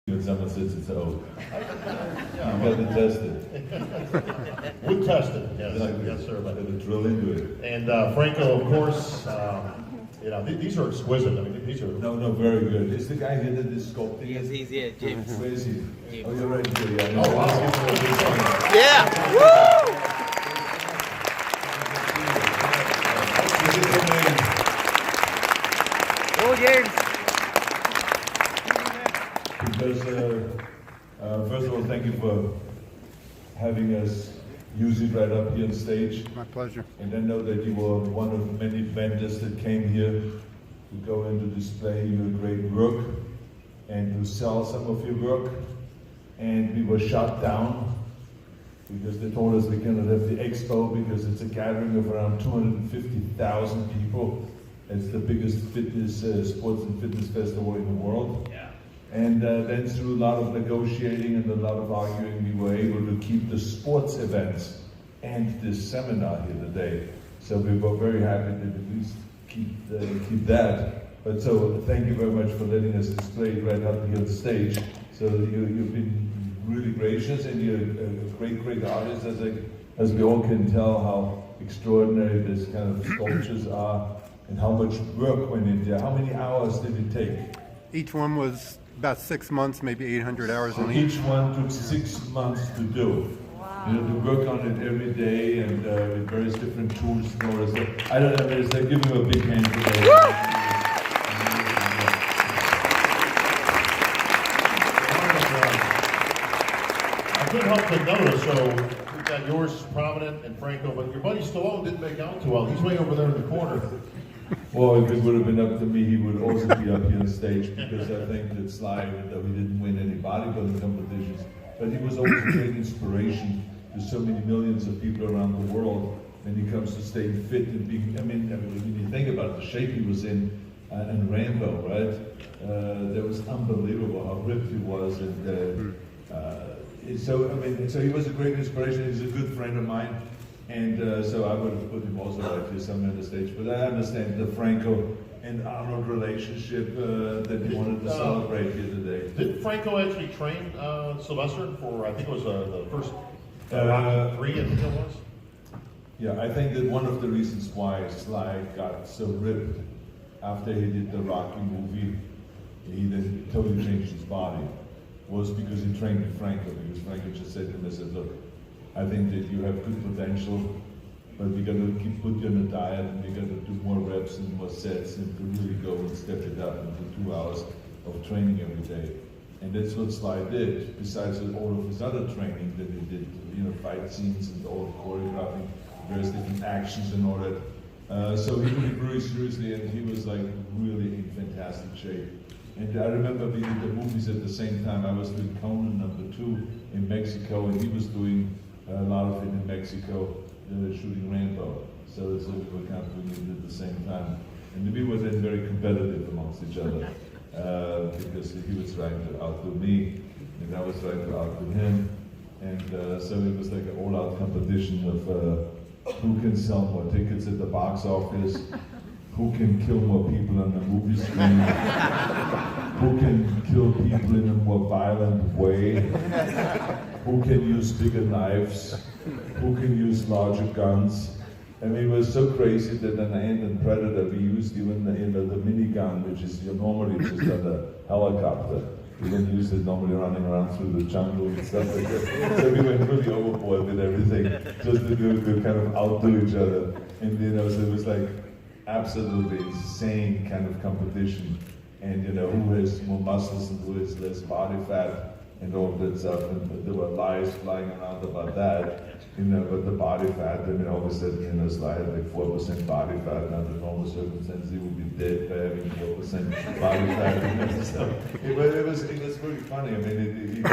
When someone says it's old. You got to test it. We tested, yes, Exactly. yes, sir. Got to drill into it. And Franco, of course, these are exquisite. I mean, these are. No, very good. Is the guy here that is sculpting? He's here, James. Where is he? Oh, you're right here. Yeah. Oh, wow. Let's give him a big hand. Yeah! Woo! Oh, James! Because, first of all, thank you for having us use it right up here on stage. My pleasure. And I know that you were one of many vendors that came here to go and to display your great work and to sell some of your work. And we were shut down because they told us we cannot have the expo because it's a gathering of around 250,000 people. It's the biggest fitness, sports and fitness festival in the world. Yeah. And then through a lot of negotiating and a lot of arguing, we were able to keep the sports events and this seminar here today. So we were very happy to at least keep that. But so thank you very much for letting us display it right up here on stage. So you've been really gracious, and you're a great artist, as we all can tell how extraordinary this kind of sculptures are and how much work went in there. How many hours did it take? Each one was about 6 months, maybe 800 hours So in each. each one took 6 months to do. Wow. You know, to work on it every day and with various different tools and all that. I don't know, give him a big hand today. I couldn't help but notice, so we've got yours prominent and Franco, but your buddy Stallone didn't make out too well. He's way over there in the corner. Well, if it would have been up to me, he would also be up here on stage, because I think that Sly, that we didn't win any bodybuilding competitions, but he was always a great inspiration to so many millions of people around the world when he comes to staying fit and being, I mean, when you think about the shape he was in, and Rambo, right? That was unbelievable how ripped he was, and so he was a great inspiration. He's a good friend of mine. And so I would have put him also right here somewhere on the stage. But I understand the Franco and Arnold relationship that you wanted to celebrate here today. Did Franco actually train Sylvester for, I think it was the first Rocky 3, I think it was? Yeah, I think that one of the reasons why Sly got so ripped after he did the Rocky movie, he then totally changed his body, was because he trained with Franco. Because Franco just said to him, I said, look, I think that you have good potential, but we got to put you on a diet, and we got to do more reps and more sets, and to really go and step it up into 2 hours of training every day. And that's what Sly did, besides all of his other training that he did, you know, fight scenes and all the choreographing, various different actions and all that. So he took it very seriously, and he was like really in fantastic shape. And I remember we did the movies at the same time. I was doing Conan #2 in Mexico, and he was doing a lot of it in Mexico, shooting Rambo. So we were kind of doing it at the same time. And we were then very competitive amongst each other, because he was trying to outdo me, and I was trying to outdo him. And so it was like an all-out competition of who can sell more tickets at the box office, who can kill more people on the movie screen, who can kill people in a more violent way, who can use bigger knives, who can use larger guns. I mean, it was so crazy that in Ant and Predator we used even the minigun, which is normally just on a helicopter. We don't use it normally running around through the jungle and stuff like that. So we went really overboard with everything, just to kind of outdo each other. And you know, so it was like absolutely insane kind of competition. And you know, who has more muscles and who has less body fat and all that stuff. And there were lies flying around about that. You know, but the body fat, I mean, always said, you know, Sly had like 4% body fat, and under normal circumstances he would be dead by having 4% body fat. So it was really funny. I mean,